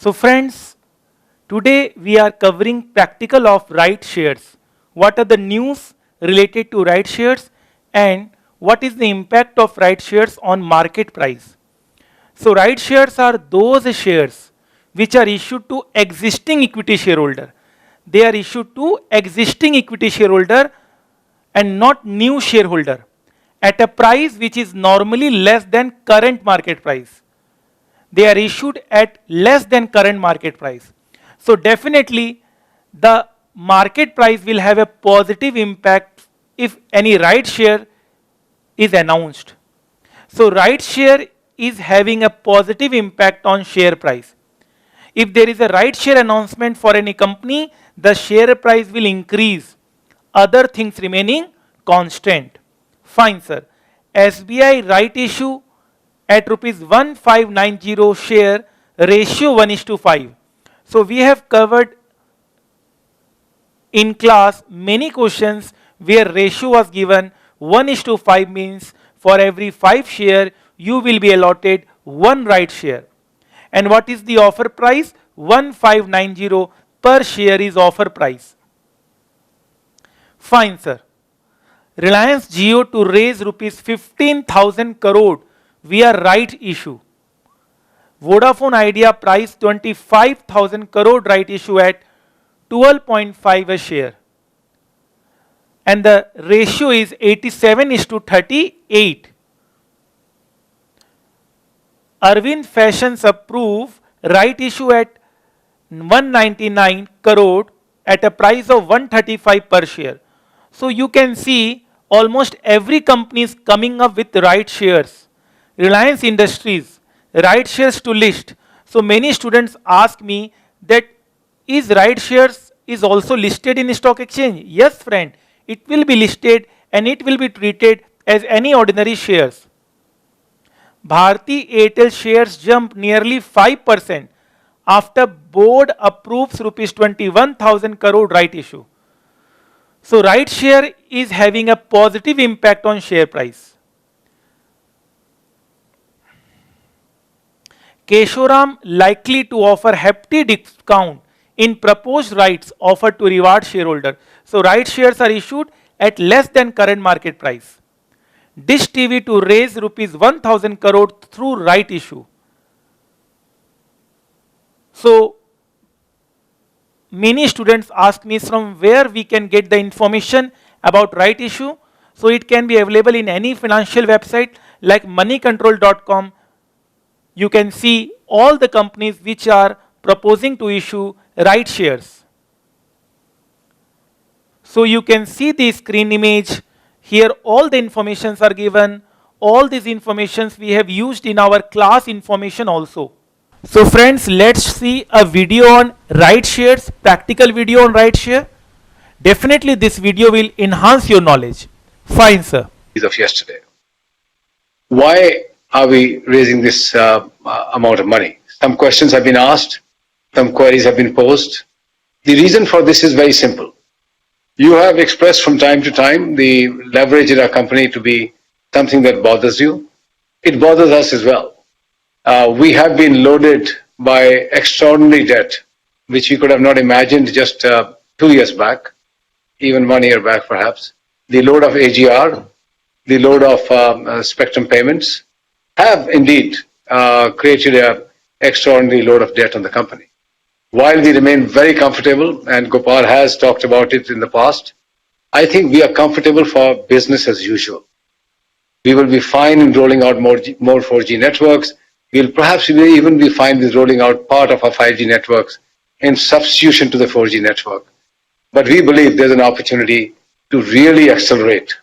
So friends, today we are covering practical of ride shares. What are the news related to ride shares and what is the impact of ride shares on market price? So ride shares are those shares which are issued to existing equity shareholder. They are issued to existing equity shareholder and not new shareholder at a price which is normally less than current market price. They are issued at less than current market price. So definitely the market price will have a positive impact if any ride share is announced. So ride share is having a positive impact on share price. If there is a ride share announcement for any company, the share price will increase. Other things remaining constant. Fine, sir. SBI right issue at rupees 1590 share, ratio 1:5. So we have covered in class many questions where ratio was given 1:5 means for every 5 share you will be allotted 1 right share. And what is the offer price? 1590 per share is offer price. Fine, sir. Reliance Jio to raise rupees 15,000 crore via right issue. Vodafone Idea price 25,000 crore right issue at 12.5 a share. And the ratio is 87:38. Arvind Fashions approve right issue at 199 crore at a price of 135 per share. So you can see almost every company is coming up with right shares. Reliance Industries, right shares to list. So many students ask me that is right shares is also listed in stock exchange? Yes, friend, it will be listed and it will be treated as any ordinary shares. Bharti Airtel shares jump nearly 5% after board approves rupees 21,000 crore right issue. So right share is having a positive impact on share price. Keshoram likely to offer hefty discount in proposed rights offered to reward shareholder. So right shares are issued at less than current market price. Dish TV to raise rupees 1,000 crore through right issue. So many students ask me from where we can get the information about right issue. So it can be available in any financial website like moneycontrol.com. You can see all the companies which are proposing to issue right shares. So you can see the screen image. Here all the informations are given. All these informations we have used in our class information also. So friends, let's see a video on right shares, practical video on right share. Definitely this video will enhance your knowledge. Fine, sir. Of yesterday. Why are we raising this amount of money? Some questions have been asked, some queries have been posed. The reason for this is very simple. You have expressed from time to time the leverage in our company to be something that bothers you. It bothers us as well. We have been loaded by extraordinary debt, which we could have not imagined just 2 years back, even 1 year back perhaps. The load of AGR, the load of spectrum payments have indeed created an extraordinary load of debt on the company. While we remain very comfortable, and Gopal has talked about it in the past, I think we are comfortable for business as usual. We will be fine in rolling out more 4G networks. We'll perhaps even be fine with rolling out part of our 5G networks in substitution to the 4G network. But we believe there's an opportunity to really accelerate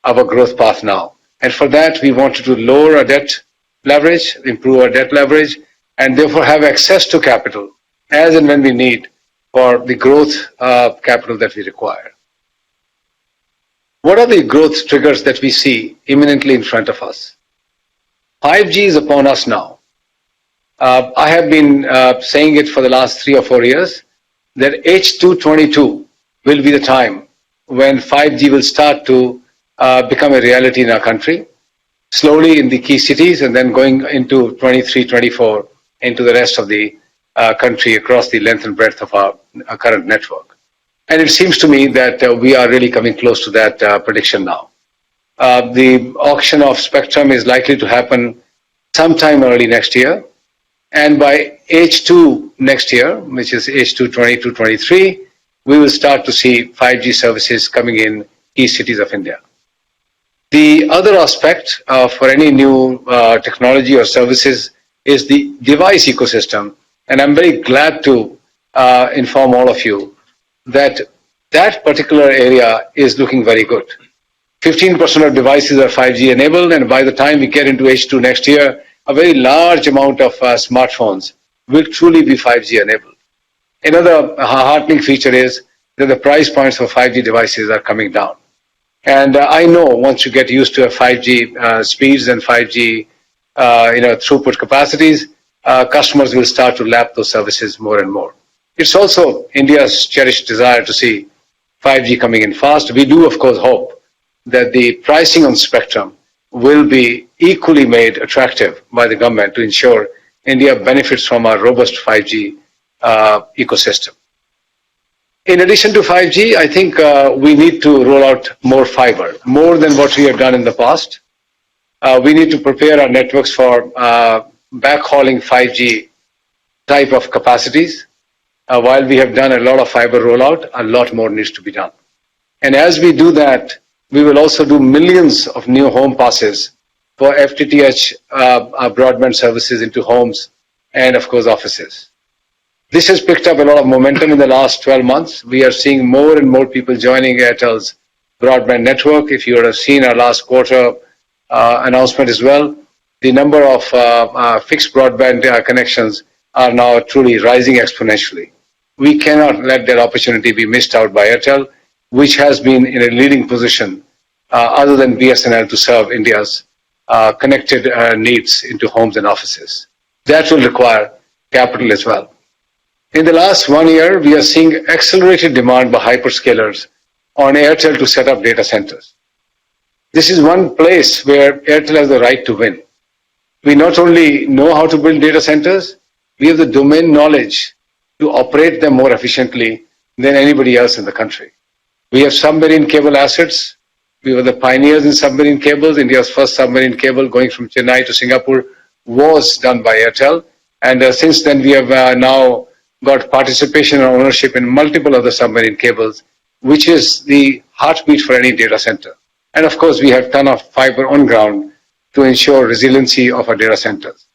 our growth path now. And for that, we wanted to lower our debt leverage, improve our debt leverage, and therefore have access to capital as and when we need for the growth capital that we require. What are the growth triggers that we see imminently in front of us? 5G is upon us now. I have been saying it for the last 3 or 4 years that H222 will be the time when 5G will start to become a reality in our country, slowly in the key cities and then going into 23, 24 into the rest of the country across the length and breadth of our current network. And it seems to me that we are really coming close to that prediction now. The auction of spectrum is likely to happen sometime early next year. And by H2 next year, which is H2 22-23, we will start to see 5G services coming in key cities of India. The other aspect for any new technology or services is the device ecosystem. And I'm very glad to inform all of you that that particular area is looking very good. 15% of devices are 5G enabled, and by the time we get into H2 next year, a very large amount of smartphones will truly be 5G enabled. Another heartening feature is that the price points for 5G devices are coming down. And I know once you get used to 5G speeds and 5G throughput capacities, customers will start to lap those services more and more. It's also India's cherished desire to see 5G coming in fast. We do, of course, hope that the pricing on spectrum will be equally made attractive by the government to ensure India benefits from our robust 5G ecosystem. In addition to 5G, I think we need to roll out more fiber, more than what we have done in the past. We need to prepare our networks for backhauling 5G type of capacities. While we have done a lot of fiber rollout, a lot more needs to be done. And as we do that, we will also do millions of new home passes for FTTH broadband services into homes and, of course, offices. This has picked up a lot of momentum in the last 12 months. We are seeing more and more people joining Airtel's broadband network. If you would have seen our last quarter announcement as well, the number of fixed broadband connections are now truly rising exponentially. We cannot let that opportunity be missed out by Airtel, which has been in a leading position other than BSNL to serve India's connected needs into homes and offices. That will require capital as well. In the last 1 year, we are seeing accelerated demand by hyperscalers on Airtel to set up data centers. This is one place where Airtel has the right to win. We not only know how to build data centers, we have the domain knowledge to operate them more efficiently than anybody else in the country. We have submarine cable assets. We were the pioneers in submarine cables. India's first submarine cable going from Chennai to Singapore was done by Airtel. And since then, we have now got participation and ownership in multiple other submarine cables, which is the heartbeat for any data center. And of course, we have a ton of fiber on ground to ensure resiliency of our data centers.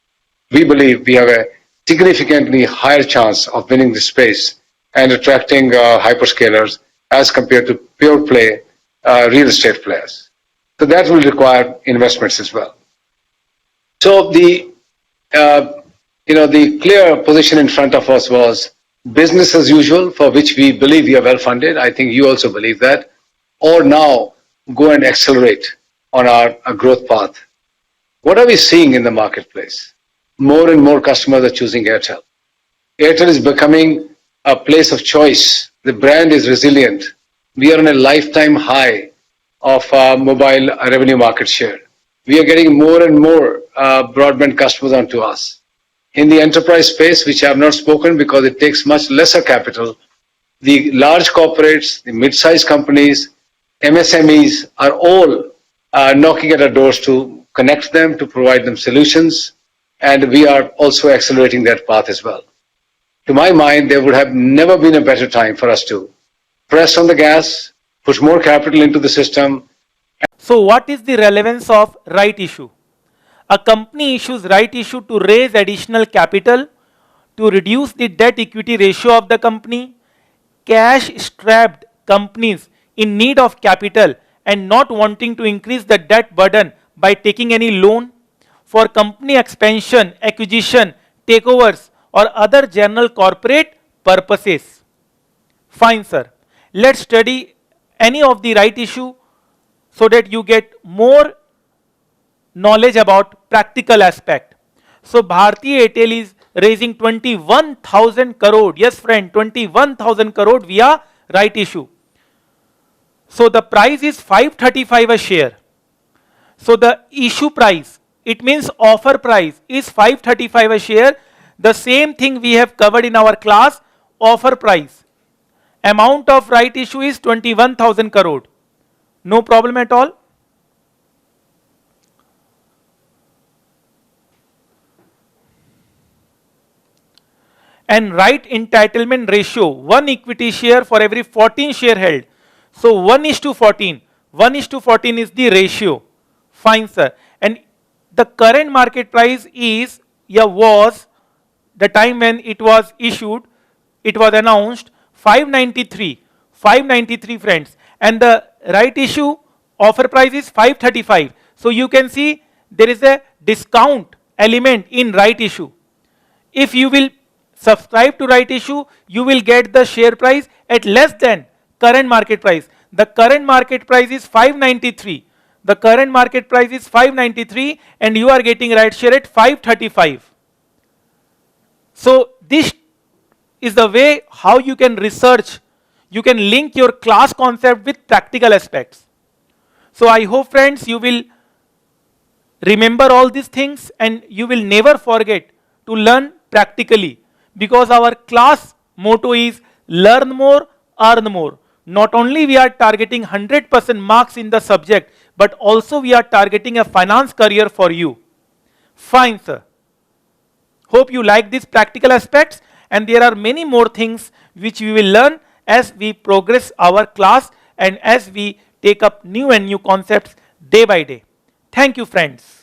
We believe we have a significantly higher chance of winning this space and attracting hyperscalers as compared to pure play real estate players. So that will require investments as well. So the clear position in front of us was business as usual, for which we believe we are well funded. I think you also believe that. Or now go and accelerate on our growth path. What are we seeing in the marketplace? More and more customers are choosing Airtel. Airtel is becoming a place of choice. The brand is resilient. We are on a lifetime high of mobile revenue market share. We are getting more and more broadband customers onto us. In the enterprise space, which I have not spoken because it takes much lesser capital, the large corporates, the mid-sized companies, MSMEs are all knocking at our doors to connect them, to provide them solutions, and we are also accelerating that path as well. To my mind, there would have never been a better time for us to press on the gas, put more capital into the system. So what is the relevance of right issue? A company issues right issue to raise additional capital, to reduce the debt equity ratio of the company. Cash strapped companies in need of capital and not wanting to increase the debt burden by taking any loan for company expansion, acquisition, takeovers or other general corporate purposes. Fine, sir. Let's study any of the right issue so that you get more knowledge about practical aspect. So Bharti Airtel is raising 21,000 crore. Yes, friend, 21,000 crore via right issue. So the price is 535 a share. So the issue price, it means offer price is 535 a share. The same thing we have covered in our class, offer price. Amount of right issue is 21,000 crore. No problem at all. And right entitlement ratio, 1 equity share for every 14 share held. So 1:14. 1:14 is the ratio. Fine, sir. And the current market price is, was, the time when it was issued, it was announced, 593. 593, friends. And the right issue offer price is 535. So you can see there is a discount element in right issue. If you will subscribe to right issue, you will get the share price at less than current market price. The current market price is 593. The current market price is 593 and you are getting right share at 535. So this is the way how you can research, you can link your class concept with practical aspects. So I hope, friends, you will remember all these things and you will never forget to learn practically, because our class motto is learn more, earn more. Not only we are targeting 100% marks in the subject, but also we are targeting a finance career for you. Fine, sir. Hope you like these practical aspects, and there are many more things which we will learn as we progress our class and as we take up new and new concepts day by day. Thank you, friends.